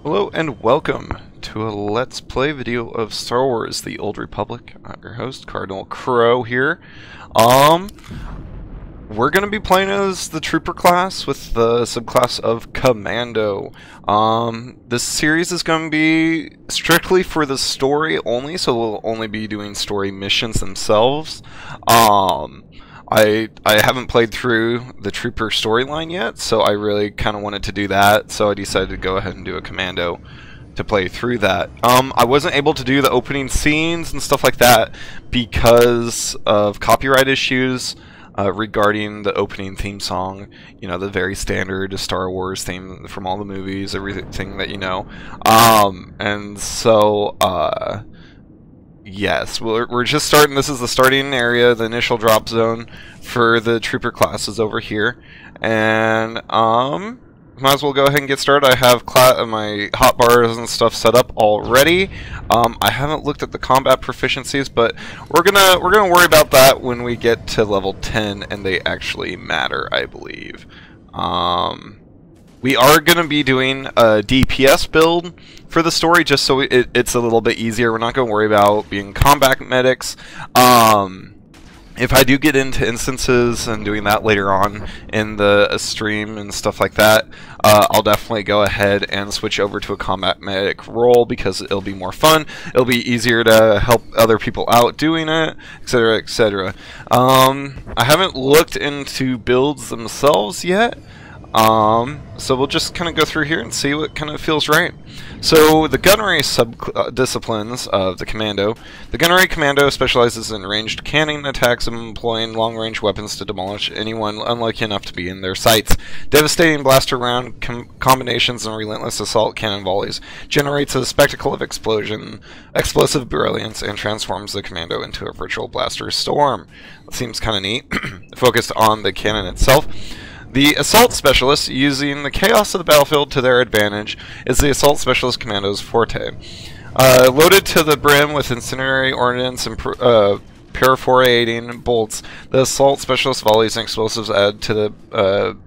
Hello and welcome to a Let's Play video of Star Wars: The Old Republic. I'm your host, Cardinal Crow here. Um, we're going to be playing as the Trooper class with the subclass of Commando. This series is going to be strictly for the story only, so we'll only be doing story missions themselves. I haven't played through the Trooper storyline yet, so I really kind of wanted to do that, so I decided to go ahead and do a Commando to play through that. I wasn't able to do the opening scenes and stuff like that because of copyright issues regarding the opening theme song. You know, the very standard Star Wars theme from all the movies, everything that you know. And so, yes, we're just starting. This is the starting area, the initial drop zone for the Trooper classes over here, and might as well go ahead and get started. I have my hotbars and stuff set up already. I haven't looked at the combat proficiencies, but we're gonna worry about that when we get to level 10 and they actually matter, I believe. We are going to be doing a DPS build for the story, just so it's a little bit easier. We're not going to worry about being combat medics. If I do get into instances and doing that later on in the stream and stuff like that, I'll definitely go ahead and switch over to a combat medic role because it'll be more fun. It'll be easier to help other people out doing it, etc., etc. I haven't looked into builds themselves yet. So we'll just kind of go through here and see what kind of feels right. So the gunnery sub-disciplines of the Commando. The gunnery commando specializes in ranged cannon attacks and employing long-range weapons to demolish anyone unlucky enough to be in their sights. Devastating blaster round combinations and relentless assault cannon volleys generates a spectacle of explosive brilliance, and transforms the commando into a virtual blaster storm. That seems kind of neat. Focused on the cannon itself. The Assault Specialist, using the chaos of the battlefield to their advantage, is the Assault Specialist Commando's forte. Loaded to the brim with incendiary ordnance and perforating bolts, the Assault Specialist volleys and explosives add to the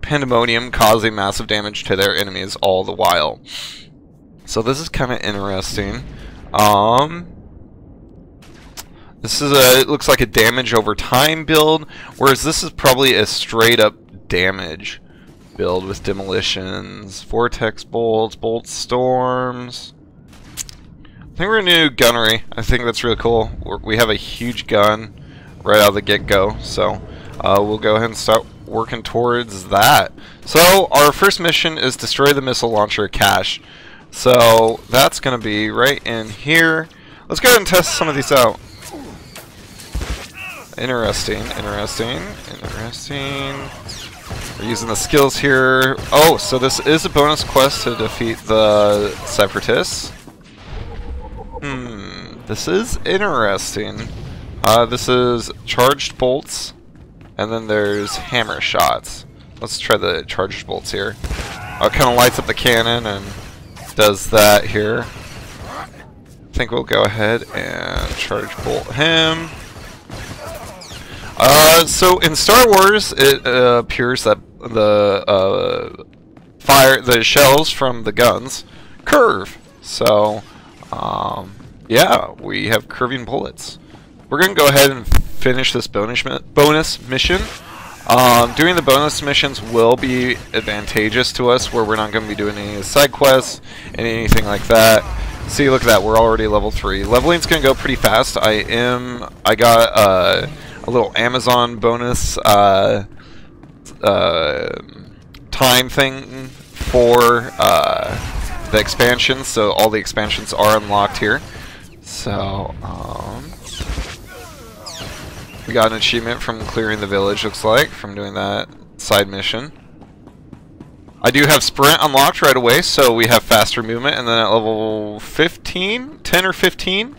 pandemonium, causing massive damage to their enemies all the while. So this is kind of interesting. It looks like a damage over time build, whereas this is probably a straight up damage build with demolitions, vortex bolts, bolt storms. I think we're gonna do gunnery. I think that's really cool. We have a huge gun right out of the get-go, so we'll go ahead and start working towards that. So our first mission is destroy the missile launcher cache. So that's gonna be right in here. Let's go ahead and test some of these out. Interesting. We're using the skills here. Oh, so this is a bonus quest to defeat the Separatists. This is interesting. This is charged bolts, and then there's hammer shots. Let's try the charged bolts here. It kind of lights up the cannon and does that here. I think we'll go ahead and charge bolt him. So in Star Wars, it appears that the shells from the guns curve. So, yeah, we have curving bullets. We're gonna go ahead and finish this bonus mission. Doing the bonus missions will be advantageous to us, where we're not gonna be doing any side quests and anything like that. See, look at that, we're already level 3. Leveling's gonna go pretty fast. I got a little Amazon bonus time thing for the expansions, so all the expansions are unlocked here. So we got an achievement from clearing the village, looks like, from doing that side mission. I do have sprint unlocked right away, so we have faster movement, and then at level 10 or 15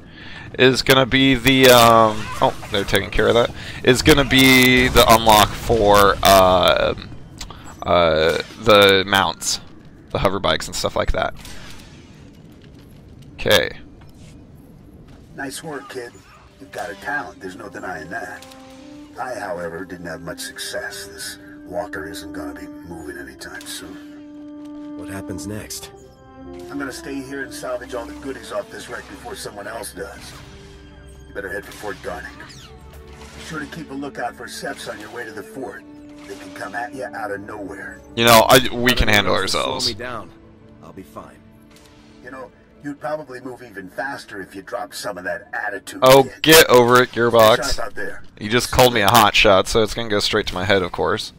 is going to be the, oh, they're taking care of that, is going to be the unlock for the mounts, the hover bikes and stuff like that. Okay. Nice work, kid. You've got a talent, there's no denying that. I, however, didn't have much success. This walker isn't going to be moving anytime soon. What happens next? I'm gonna stay here and salvage all the goodies off this wreck before someone else does. You better head for Fort Garnick. Be sure to keep a lookout for Seps on your way to the fort. They can come at you out of nowhere. You know, we can handle ourselves. Slow me down. I'll be fine. You know, you'd probably move even faster if you dropped some of that attitude. Oh, kid. get over it, Gearbox. Stay sharp out there. You just called me a hot shot, so it's gonna go straight to my head, of course.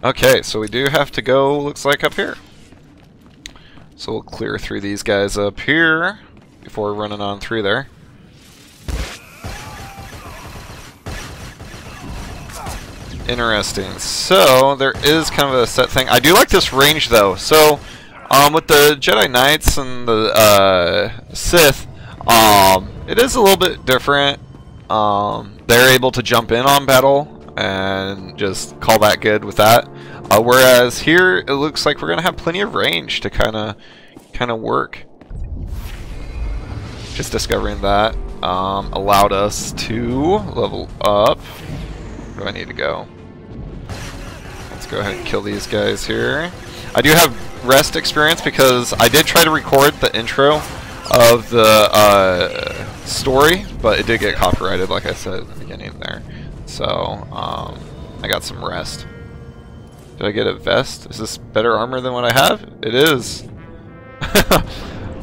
Okay, so we do have to go, looks like, up here. So we'll clear through these guys up here before running on through there. Interesting. So there is kind of a set thing. I do like this range though. So with the Jedi Knights and the Sith, it is a little bit different. They're able to jump in on battle and just call that good with that. Whereas here it looks like we're gonna have plenty of range to kind of work. Just discovering that allowed us to level up. Where do I need to go? Let's go ahead and kill these guys here. I do have rest experience because I did try to record the intro of the story, but it did get copyrighted, like I said at the beginning there. So I got some rest. Did I get a vest? Is this better armor than what I have? It is.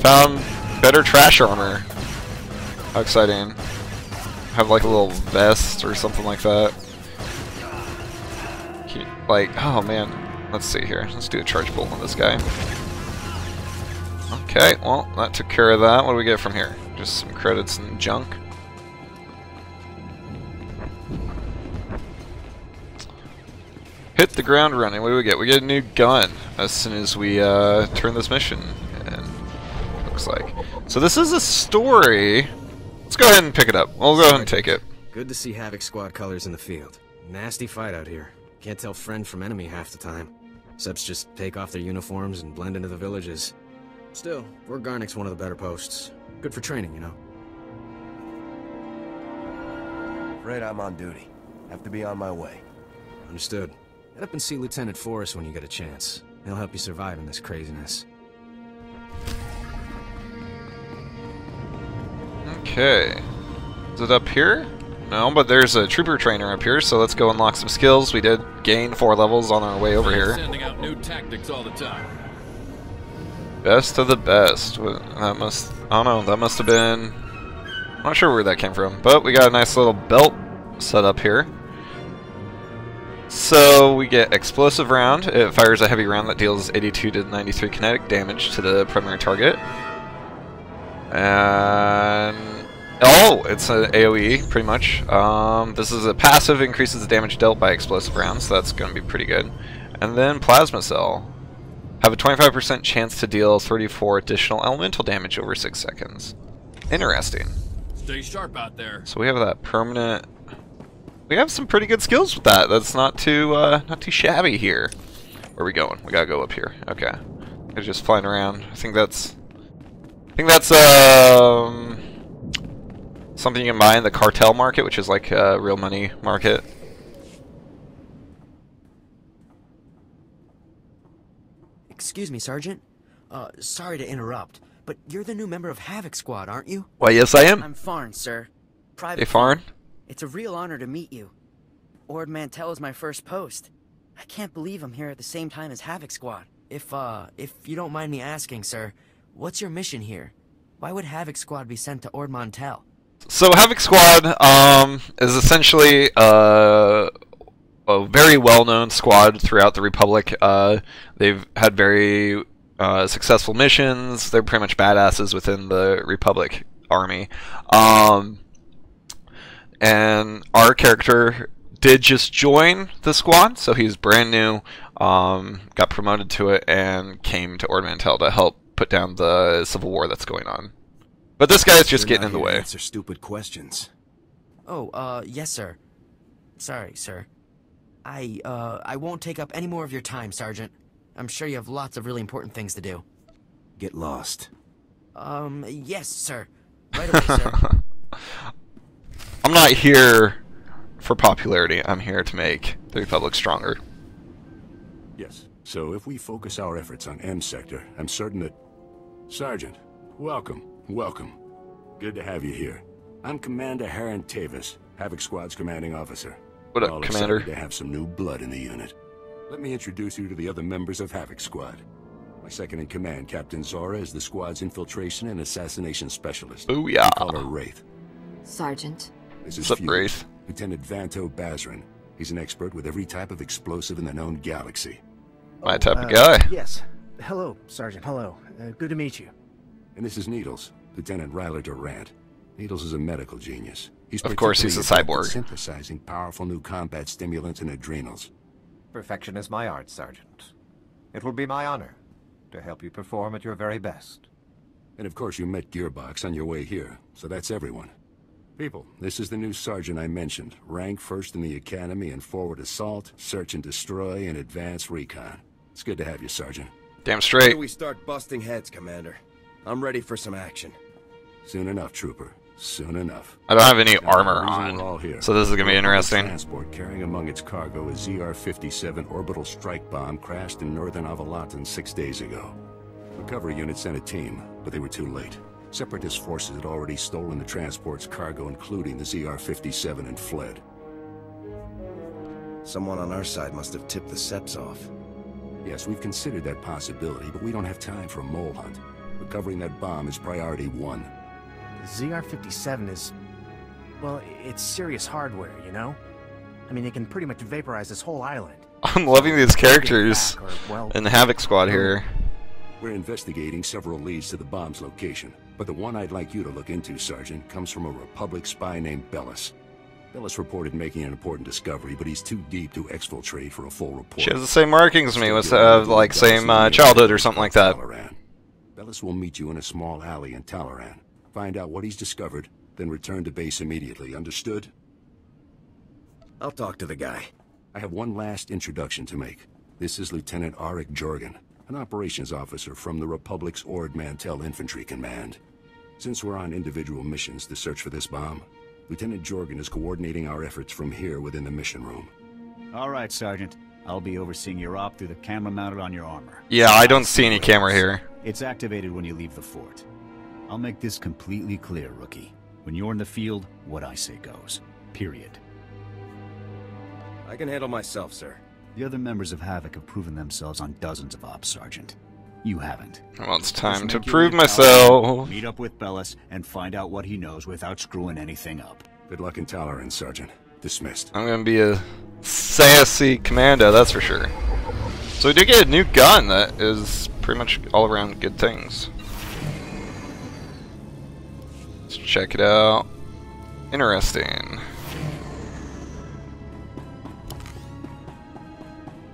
Found better trash armor. How exciting. Have like a little vest or something like that. Like, oh man. Let's see here. Let's do a charge bolt on this guy. Okay, well, that took care of that. What do we get from here? Just some credits and junk. Hit the ground running. What do we get? We get a new gun as soon as we turn this mission in. Looks like. So this is a story. Let's go ahead and pick it up. We'll go ahead and take it. Good to see Havoc Squad colors in the field. Nasty fight out here. Can't tell friend from enemy half the time. Seps just take off their uniforms and blend into the villages. Still, Fort Garnick's one of the better posts. Good for training, you know. Afraid I'm on duty. Have to be on my way. Understood. Head up and see Lieutenant Forrest when you get a chance. He'll help you survive in this craziness. Okay. Is it up here? No, but there's a trooper trainer up here, so let's go unlock some skills. We did gain 4 levels on our way over here. Sending out new tactics all the time. Best of the best. That must, I don't know, that must have been, I'm not sure where that came from, but we got a nice little belt set up here. So we get explosive round. It fires a heavy round that deals 82 to 93 kinetic damage to the primary target. And oh, it's an AoE, pretty much. This is a passive, increases the damage dealt by explosive rounds, so that's going to be pretty good. And then Plasma Cell. Have a 25% chance to deal 34 additional elemental damage over 6 seconds. Interesting. Stay sharp out there. So we have that permanent... We have some pretty good skills with that. That's not too shabby here. Where are we going? We gotta go up here. Okay. We're just flying around. I think that's something you can buy in the cartel market, which is like a real money market. Excuse me, Sergeant. Sorry to interrupt, but you're the new member of Havoc Squad, aren't you? Why, yes I am. I'm Farn, sir. Private Hey, Farn? It's a real honor to meet you. Ord Mantell is my first post. I can't believe I'm here at the same time as Havoc Squad. If you don't mind me asking, sir, what's your mission here? Why would Havoc Squad be sent to Ord Mantell? So Havoc Squad is essentially a very well-known squad throughout the Republic. They've had very successful missions. They're pretty much badasses within the Republic army. And our character did just join the squad, so he's brand new, got promoted to it, and came to Ord Mantell to help put down the civil war that's going on. But this guy's just getting in the way. Answer stupid questions. Oh, yes, sir. Sorry, sir. I won't take up any more of your time, Sergeant. I'm sure you have lots of really important things to do. Get lost. Yes, sir. Right away, sir. I'm not here for popularity. I'm here to make the Republic stronger. Yes. So if we focus our efforts on M Sector, I'm certain that... Sergeant, welcome, welcome. Good to have you here. I'm Commander Haran Tavis, Havoc Squad's commanding officer. What up, All Commander? excited to have some new blood in the unit. Let me introduce you to the other members of Havoc Squad. My second in command, Captain Zora, is the squad's infiltration and assassination specialist. Booyah. We call her Wraith. Sergeant. This is What's up, Fugue, Wraith? Lieutenant Vanto Bazrin. He's an expert with every type of explosive in the known galaxy. My type of guy. Yes. Hello, Sergeant. Hello. Good to meet you. And this is Needles, Lieutenant Ryler Durant. Needles is a medical genius. He's Of course, he's a particularly adept at cyborg. synthesizing powerful new combat stimulants and adrenals. Perfection is my art, Sergeant. It will be my honor to help you perform at your very best. And of course, you met Gearbox on your way here, so that's everyone. People, this is the new sergeant I mentioned. Rank first in the academy in forward assault, search and destroy, and advanced recon. It's good to have you, Sergeant. Damn When straight. do we start busting heads, Commander? I'm ready for some action. Soon enough, Trooper. Soon enough. I don't have any Now, armor the reason we're all on, here. so this is gonna be interesting. Transport carrying among its cargo a ZR-57 orbital strike bomb crashed in northern Avalatan 6 days ago. Recovery unit sent a team, but they were too late. Separatist forces had already stolen the transport's cargo, including the ZR-57, and fled. Someone on our side must have tipped the Seps off. Yes, we've considered that possibility, but we don't have time for a mole hunt. Recovering that bomb is priority one. The ZR-57 is... well, it's serious hardware, you know? I mean, it can pretty much vaporize this whole island. I'm loving these characters Back, or, well, in the Havoc Squad here. We're investigating several leads to the bomb's location, but the one I'd like you to look into, Sergeant, comes from a Republic spy named Bellis. Bellis reported making an important discovery, but he's too deep to exfiltrate for a full report. She has the same markings as me, with like same childhood or something like that. Talaran. Bellis will meet you in a small alley in Talaran. Find out what he's discovered, then return to base immediately. Understood? I'll talk to the guy. I have one last introduction to make. This is Lieutenant Arik Jorgen, an operations officer from the Republic's Ord Mantell Infantry Command. Since we're on individual missions to search for this bomb, Lieutenant Jorgen is coordinating our efforts from here within the mission room. All right, Sergeant. I'll be overseeing your op through the camera mounted on your armor. Yeah, I don't see any camera here. It's activated when you leave the fort. I'll make this completely clear, Rookie. When you're in the field, what I say goes. Period. I can handle myself, sir. The other members of Havoc have proven themselves on dozens of ops, Sergeant. You haven't. Well, it's time Just to make your prove way to myself. Talaran, meet up with Bellis and find out what he knows without screwing anything up. Good luck in Talaran, Sergeant. Dismissed. I'm gonna be a sassy commando, that's for sure. So we did get a new gun that is pretty much all around good things. Let's check it out. Interesting.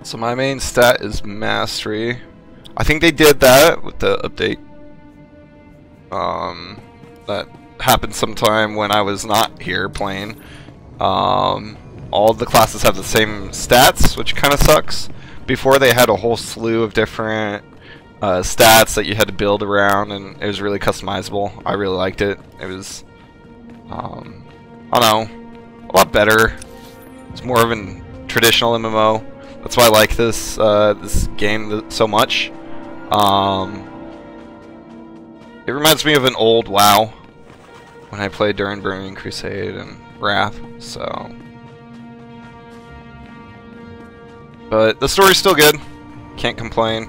So my main stat is mastery. I think they did that with the update. That happened sometime when I was not here playing. All of the classes have the same stats, which kind of sucks. Before they had a whole slew of different stats that you had to build around, and it was really customizable. I really liked it. It was, I don't know, a lot better. It's more of a traditional MMO. That's why I like this this game so much. It reminds me of an old WoW when I played during Burning Crusade and Wrath. So, but the story's still good. Can't complain.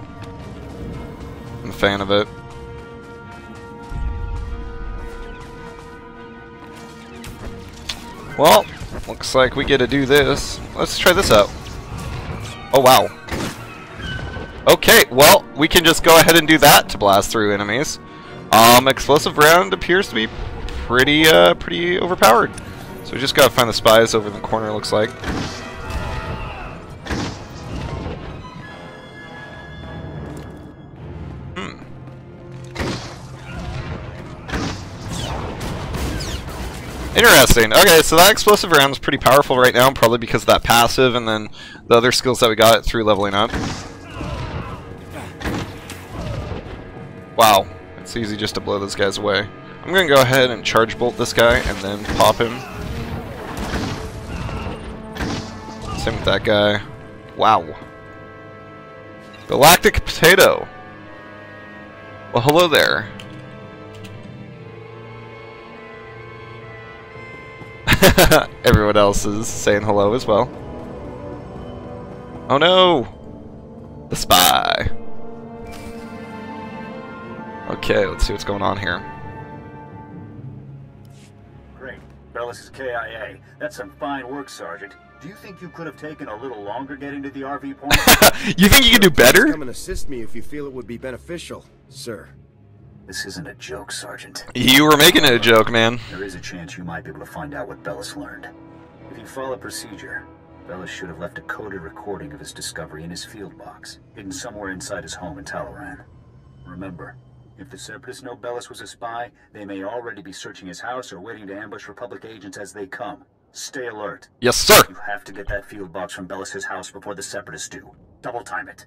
I'm a fan of it. Well, looks like we get to do this. Let's try this out. Oh wow. Okay, well, we can just go ahead and do that to blast through enemies. Explosive round appears to be pretty overpowered. So we just gotta find the spies over in the corner, looks like. Interesting. Okay, so that explosive round is pretty powerful right now, probably because of that passive and then the other skills that we got through leveling up. Wow, it's easy just to blow those guys away. I'm gonna go ahead and charge bolt this guy and then pop him. Same with that guy. Wow. Galactic Potato. Well, hello there. Everyone else is saying hello as well. Oh no! The spy. Okay, let's see what's going on here. Great. Bellis is KIA. That's some fine work, Sergeant. Do you think you could have taken a little longer getting to the RV point? You think you could do better? Come and assist me if you feel it would be beneficial, sir. This isn't a joke, Sergeant. You were making it a joke, man. There is a chance you might be able to find out what Bellis learned. If you follow procedure, Bellis should have left a coded recording of his discovery in his field box, hidden somewhere inside his home in Talaran. Remember, if the Separatists know Bellis was a spy, they may already be searching his house or waiting to ambush Republic agents as they come. Stay alert. Yes, sir. You have to get that field box from Bellis' house before the Separatists do. Double time it.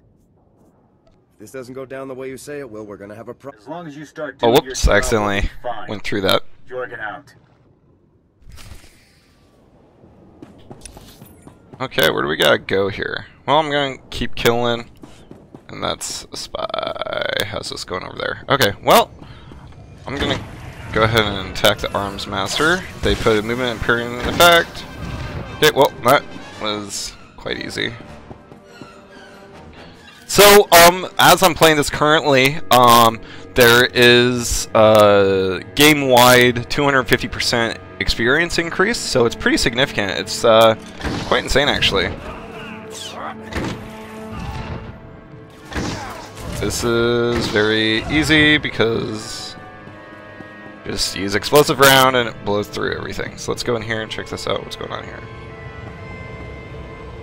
If this doesn't go down the way you say it will, we're gonna have a As long as you start Oh, doing your whoops! job, I accidentally we'll be fine. went through that. Jorgen out. Okay, where do we gotta go here? Well, I'm gonna keep killing, and that's a spy. How's this going over there? Okay, well, I'm gonna go ahead and attack the arms master. They put a movement and parrying in effect. Okay, well, that was quite easy. So, as I'm playing this currently, there is a game-wide 250% experience increase, so it's pretty significant. It's quite insane, actually. This is very easy because just use explosive round and it blows through everything. So let's go in here and check this out. What's going on here?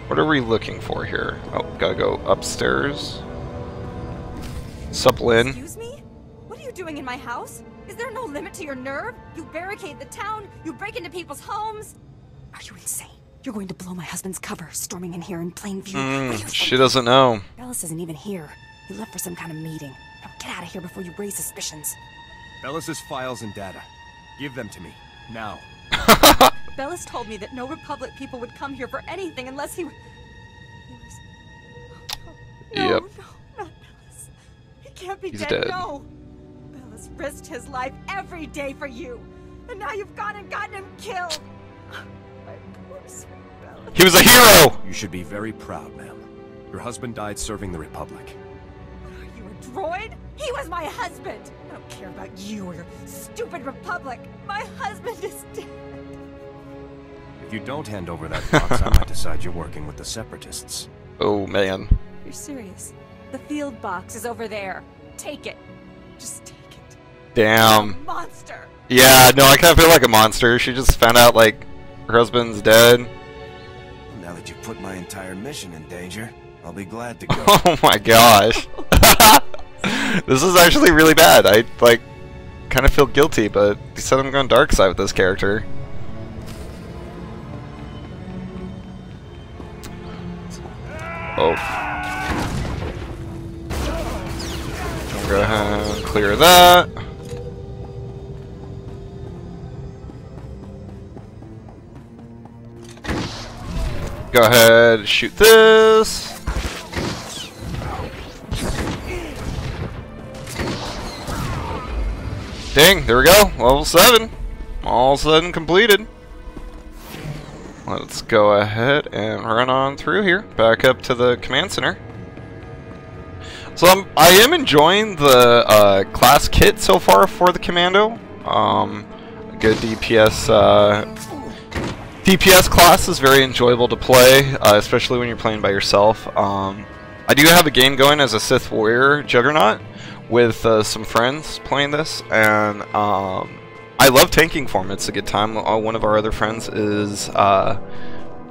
What are we looking for here? Oh, gotta go upstairs. Sup, Lynn? Excuse me? What are you doing in my house? Is there no limit to your nerve? You barricade the town, you break into people's homes. Are you insane? You're going to blow my husband's cover, storming in here in plain view. She doesn't know. Bellis isn't even here. He left for some kind of meeting. Now get out of here before you raise suspicions. Bellis' files and data. Give them to me. Now. Bellis told me that no Republic people would come here for anything unless he was... No, Yep. no, not Bellis. He can't be He's dead, dead. no. Bellis risked his life every day for you. And now you've gone and gotten him killed. My poor sweet Bellis. He was a hero! You should be very proud, ma'am. Your husband died serving the Republic. Are you a droid? He was my husband. I don't care about you or your stupid Republic. My husband is dead. If you don't hand over that box, I might decide you're working with the Separatists. Oh, man. You're serious? The field box is over there. Take it. Just take it. Damn. You're a monster. Yeah, no, I kind of feel like a monster. She just found out, like, her husband's dead. Now that you've put my entire mission in danger, I'll be glad to go. Oh my gosh. This is actually really bad. I, like, kind of feel guilty, but he said I'm going dark side with this character. Oh. Go ahead and clear that. Go ahead and shoot this. Dang, there we go. Level 7. All of a sudden completed. Let's go ahead and run on through here, back up to the command center. So I am enjoying the class kit so far for the commando. A good DPS class is very enjoyable to play, especially when you're playing by yourself. I do have a game going as a Sith Warrior Juggernaut with some friends playing this, and I love tanking for him. It's a good time. One of our other friends is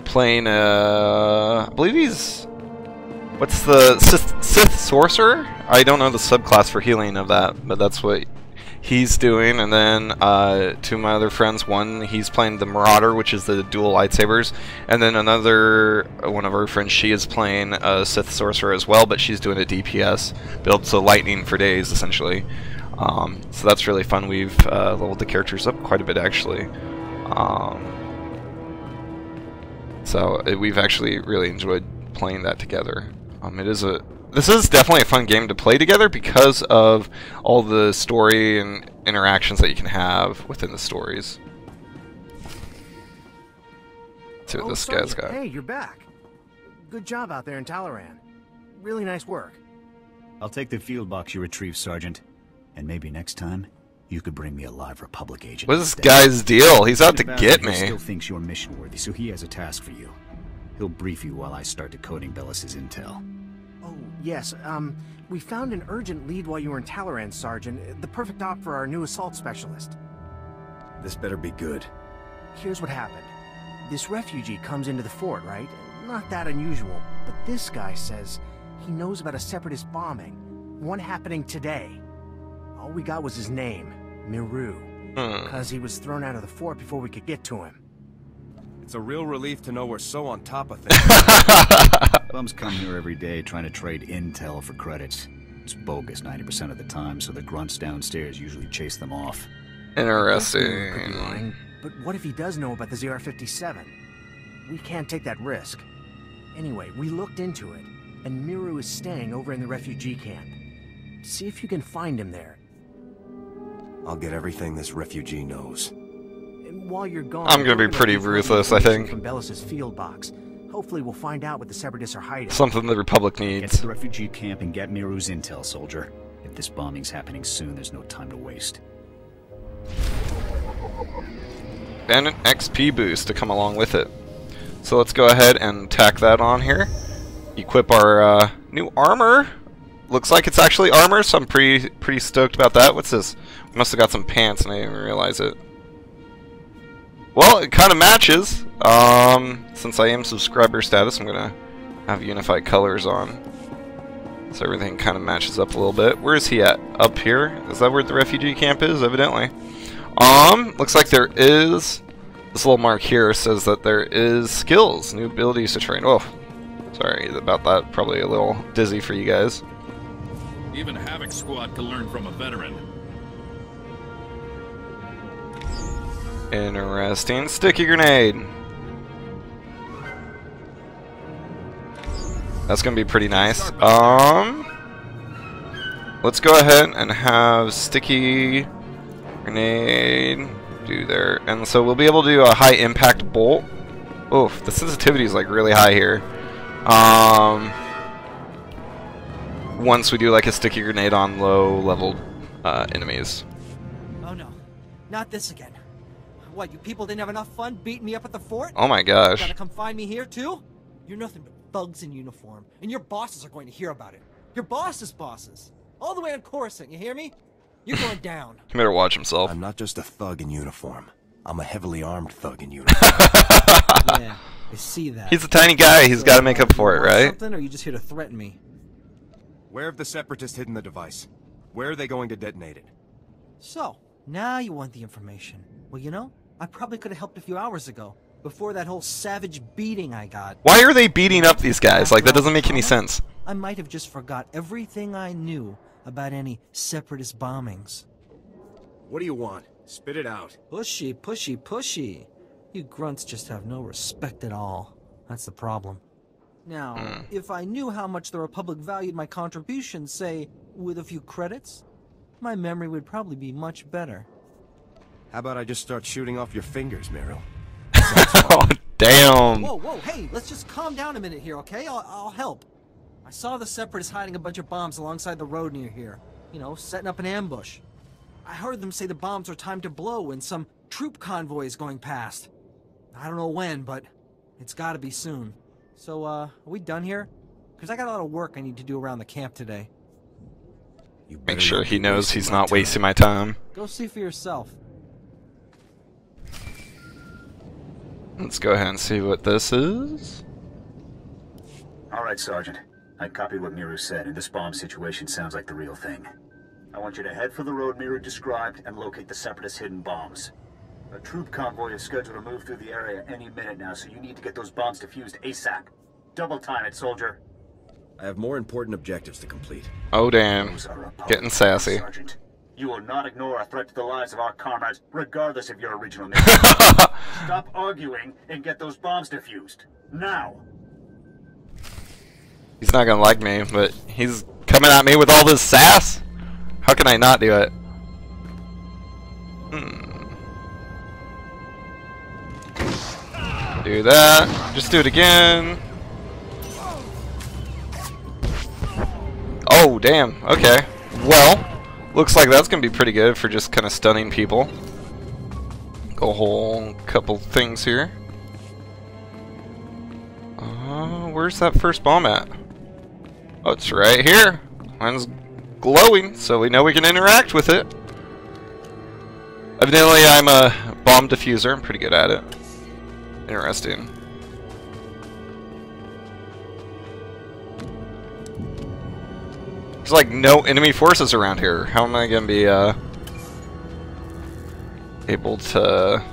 playing, I believe he's, what's the, Sith Sorcerer? I don't know the subclass for healing of that, but that's what he's doing. And then two of my other friends, one, he's playing the Marauder, which is the dual lightsabers, and then another one of our friends, she is playing a Sith Sorcerer as well, but she's doing a DPS build, so lightning for days, essentially. So that's really fun. We've leveled the characters up quite a bit, actually. So we've actually really enjoyed playing that together. It is a this is definitely a fun game to play together because of all the story and interactions that you can have within the stories. Let's see what this guy's got. Hey, you're back. Good job out there in Talaran. Really nice work. I'll take the field box you retrieved, Sergeant. And maybe next time, you could bring me a live Republic agent. What's this guy's deal? He's out to get me. He still thinks you're mission worthy, so he has a task for you. He'll brief you while I start decoding Bellis's intel. Oh, yes, we found an urgent lead while you were in Talaran, Sergeant. The perfect op for our new assault specialist. This better be good. Here's what happened. This refugee comes into the fort, right? Not that unusual, but this guy says he knows about a separatist bombing. One happening today. All we got was his name, Miru. Because he was thrown out of the fort before we could get to him. It's a real relief to know we're so on top of things. Bums come here every day trying to trade intel for credits. It's bogus 90% of the time, so the grunts downstairs usually chase them off. Interesting. Could be lying, but what if he does know about the ZR-57? We can't take that risk. Anyway, we looked into it, and Miru is staying over in the refugee camp. See if you can find him there. I'll get everything this refugee knows. And while you're gone, I'm gonna be pretty ruthless, I think. From Bellis's field box. Hopefully we'll find out what the Separatists are hiding. Something the Republic Get needs. to the refugee camp and get Miru's intel, soldier. If this bombing's happening soon, there's no time to waste. And an XP boost to come along with it. So let's go ahead and tack that on here. Equip our new armor. Looks like it's actually armor, so I'm pretty stoked about that. What's this? We must have got some pants and I didn't even realize it. Well, it kind of matches. Since I am subscriber status, I'm gonna have unified colors on, so everything kind of matches up a little bit. Where is he at? Up here? Is that where the refugee camp is? Evidently. Looks like there is. This little mark here says that there is skills, new abilities to train. Oh, sorry about that. Probably a little dizzy for you guys. Even Havoc Squad can learn from a veteran. Interesting. Sticky grenade. That's gonna be pretty nice. Let's go ahead and have sticky grenade do there, and so we'll be able to do a high impact bolt. Oof, the sensitivity is like really high here. Once we do like a sticky grenade on low level enemies. Oh no, not this again. What, you people didn't have enough fun beating me up at the fort? Oh my gosh. You gotta come find me here too? You're nothing but thugs in uniform, and your bosses are going to hear about it. Your boss's bosses. All the way on Coruscant, you hear me? You're going down. He better watch himself. I'm not just a thug in uniform. I'm a heavily armed thug in uniform. Yeah, I see that. He's a tiny guy. He's got to make up for it, right? Something, or are you just here to threaten me? Where have the Separatists hidden the device? Where are they going to detonate it? So, now you want the information. Well, you know, I probably could have helped a few hours ago, before that whole savage beating I got. Why are they beating up these guys? Like, that doesn't make any sense. I might have just forgot everything I knew about any Separatist bombings. What do you want? Spit it out. Pushy, pushy, pushy. You grunts just have no respect at all. That's the problem. Now, if I knew how much the Republic valued my contributions, say, with a few credits, my memory would probably be much better. How about I just start shooting off your fingers, Miru? Oh, damn. Whoa, whoa, hey, let's just calm down a minute here, okay? I'll help. I saw the Separatists hiding a bunch of bombs alongside the road near here. You know, setting up an ambush. I heard them say the bombs are timed to blow when some troop convoy is going past. I don't know when, but it's gotta be soon. So, are we done here? Because I got a lot of work I need to do around the camp today. Make sure he knows he's not wasting my time. Go see for yourself. Let's go ahead and see what this is. All right, Sergeant. I copied what Miru said, and this bomb situation sounds like the real thing. I want you to head for the road Miru described and locate the Separatist hidden bombs. A troop convoy is scheduled to move through the area any minute now, so you need to get those bombs defused ASAP. Double time it, soldier. I have more important objectives to complete. Oh, damn. Getting sassy. Sergeant. You will not ignore a threat to the lives of our comrades, regardless of your original mission. Stop arguing and get those bombs defused. Now! He's not gonna like me, but he's coming at me with all this sass. How can I not do it? Do that. Just do it again. Oh, damn. Okay. Well, looks like that's gonna be pretty good for just kind of stunning people. Go a whole couple things here. Where's that first bomb at? Oh, it's right here. Mine's glowing, so we know we can interact with it. Evidently, I'm a bomb diffuser. I'm pretty good at it. Interesting. There's like no enemy forces around here. How am I gonna be able to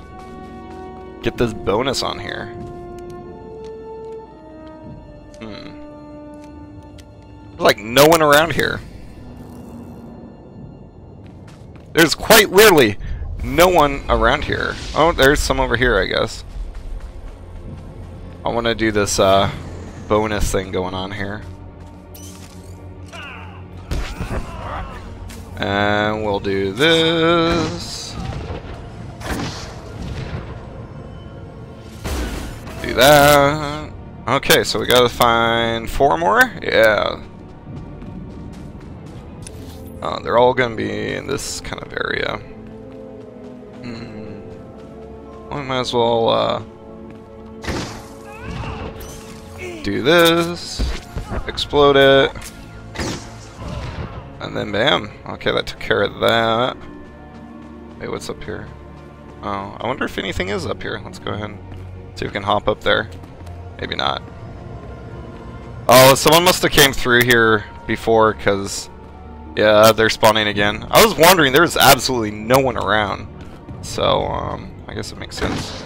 get this bonus on here? There's like no one around here. There's quite literally no one around here. Oh, there's some over here, I guess. I want to do this bonus thing going on here. And we'll do this. Do that. Okay, so we gotta find 4 more? Yeah. They're all gonna be in this kind of area. We might as well do this, explode it, and then bam. Okay, that took care of that. Wait, what's up here? Oh, I wonder if anything is up here. Let's go ahead and see if we can hop up there. Maybe not. Oh, someone must have came through here before, because yeah, they're spawning again. I was wondering, there's absolutely no one around. So, I guess it makes sense.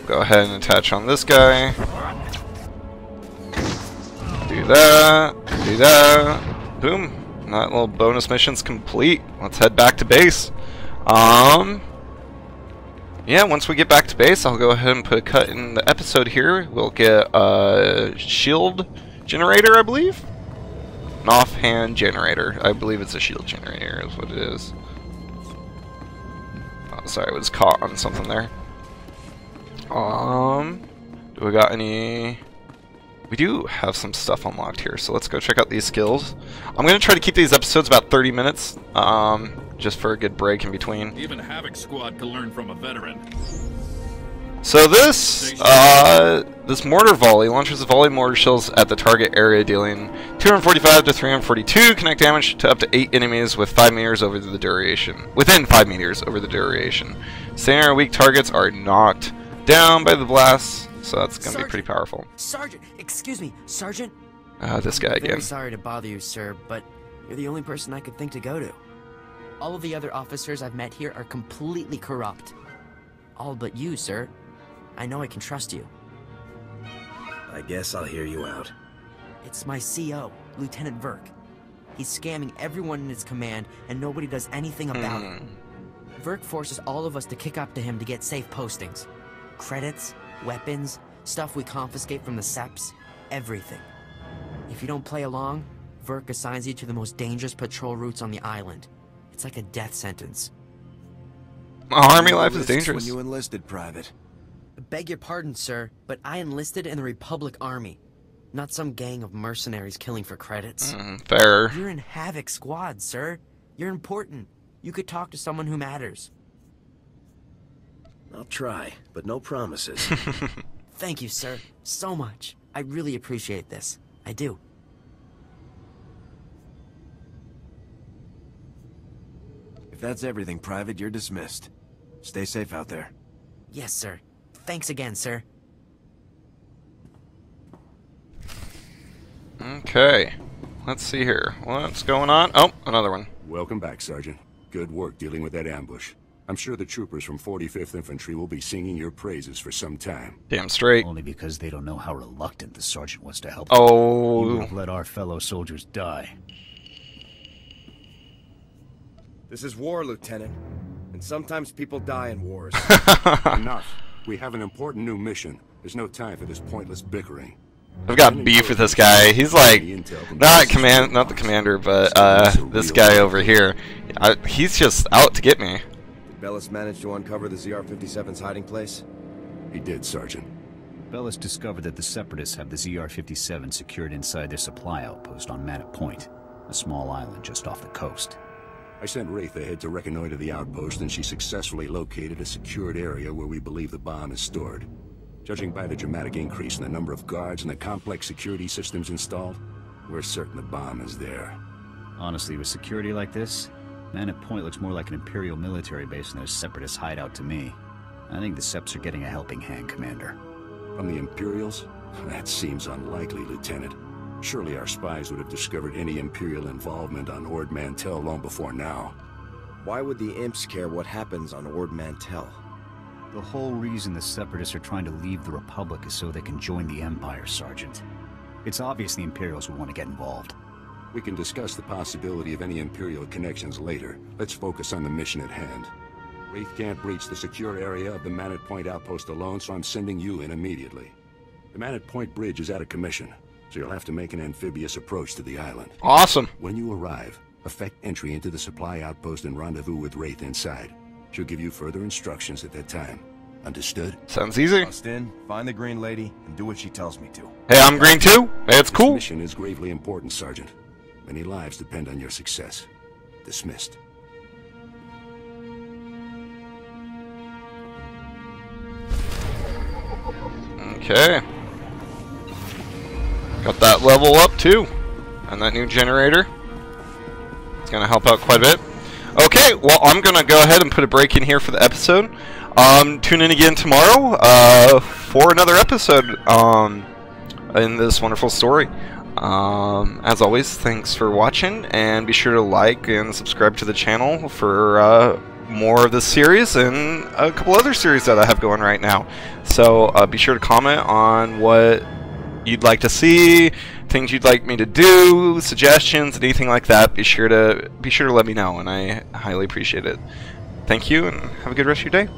Go ahead and attach on this guy. Do that. Do that. Boom. That little bonus mission's complete. Let's head back to base. Yeah, once we get back to base, I'll go ahead and put a cut in the episode here. We'll get a shield generator, I believe. An offhand generator. I believe it's a shield generator is what it is. Oh, sorry, I was caught on something there. Do we got any... We do have some stuff unlocked here, so let's go check out these skills. I'm going to try to keep these episodes about 30 minutes, just for a good break in between. Even Havoc Squad can learn from a veteran. So this mortar volley launches a volley of mortar shells at the target area, dealing 245 to 342 kinetic damage to up to 8 enemies with 5 meters over the duration. Within 5 meters over the duration. Standing or weak targets are knocked down by the blast, so that's going to be pretty powerful. Sergeant, excuse me, Sergeant. This guy again. Very sorry to bother you, sir, but you're the only person I could think to go to. All of the other officers I've met here are completely corrupt. All but you, sir. I know I can trust you. I guess I'll hear you out. It's my CO, Lieutenant Verk. He's scamming everyone in his command, and nobody does anything about it. Verk forces all of us to kick up to him to get safe postings. Credits, weapons, stuff we confiscate from the SEPs, everything. If you don't play along, Verk assigns you to the most dangerous patrol routes on the island. It's like a death sentence. Army life is dangerous. When you enlisted, Private. Beg your pardon, sir, but I enlisted in the Republic Army. Not some gang of mercenaries killing for credits. Fair. You're in Havoc Squad, sir. You're important. You could talk to someone who matters. I'll try, but no promises. Thank you, sir. So much. I really appreciate this. I do. If that's everything, Private, you're dismissed. Stay safe out there. Yes, sir. Thanks again, sir. Okay. Let's see here. What's going on? Oh, another one. Welcome back, Sergeant. Good work dealing with that ambush. I'm sure the troopers from 45th Infantry will be singing your praises for some time. Damn straight. Only because they don't know how reluctant the sergeant was to help. Oh. He would have let our fellow soldiers die. This is war, Lieutenant. And sometimes people die in wars. Enough. We have an important new mission. There's no time for this pointless bickering. I've got beef with this guy. He's like, not the commander, but this guy over here. He's just out to get me. Did Bellis manage to uncover the ZR-57's hiding place? He did, Sergeant. Bellis discovered that the Separatists have the ZR-57 secured inside their supply outpost on Manor Point, a small island just off the coast. I sent Wraith ahead to reconnoiter the outpost, and she successfully located a secured area where we believe the bomb is stored. Judging by the dramatic increase in the number of guards and the complex security systems installed, we're certain the bomb is there. Honestly, with security like this, Manor Point looks more like an Imperial military base than their Separatist hideout to me. I think the Seps are getting a helping hand, Commander. From the Imperials? That seems unlikely, Lieutenant. Surely our spies would have discovered any Imperial involvement on Ord Mantell long before now. Why would the Imps care what happens on Ord Mantell? The whole reason the Separatists are trying to leave the Republic is so they can join the Empire, Sergeant. It's obvious the Imperials would want to get involved. We can discuss the possibility of any Imperial connections later. Let's focus on the mission at hand. Wraith can't breach the secure area of the Manor Point outpost alone, so I'm sending you in immediately. The Manor Point bridge is out of commission, so you'll have to make an amphibious approach to the island. Awesome. When you arrive, effect entry into the supply outpost and rendezvous with Wraith inside. She'll give you further instructions at that time. Understood? Sounds easy. Bust in, find the green lady, and do what she tells me to. Hey, I'm green too. Hey, it's cool. This mission is gravely important, Sergeant. Many lives depend on your success. Dismissed. Okay. Got that level up too. And that new generator. It's going to help out quite a bit. Okay, well, I'm going to go ahead and put a break in here for the episode. Tune in again tomorrow for another episode in this wonderful story. As always, thanks for watching, and be sure to like and subscribe to the channel for more of this series and a couple other series that I have going right now. So be sure to comment on what you'd like to see, things you'd like me to do, suggestions, anything like that. Be sure to let me know, and I highly appreciate it. Thank you, and have a good rest of your day.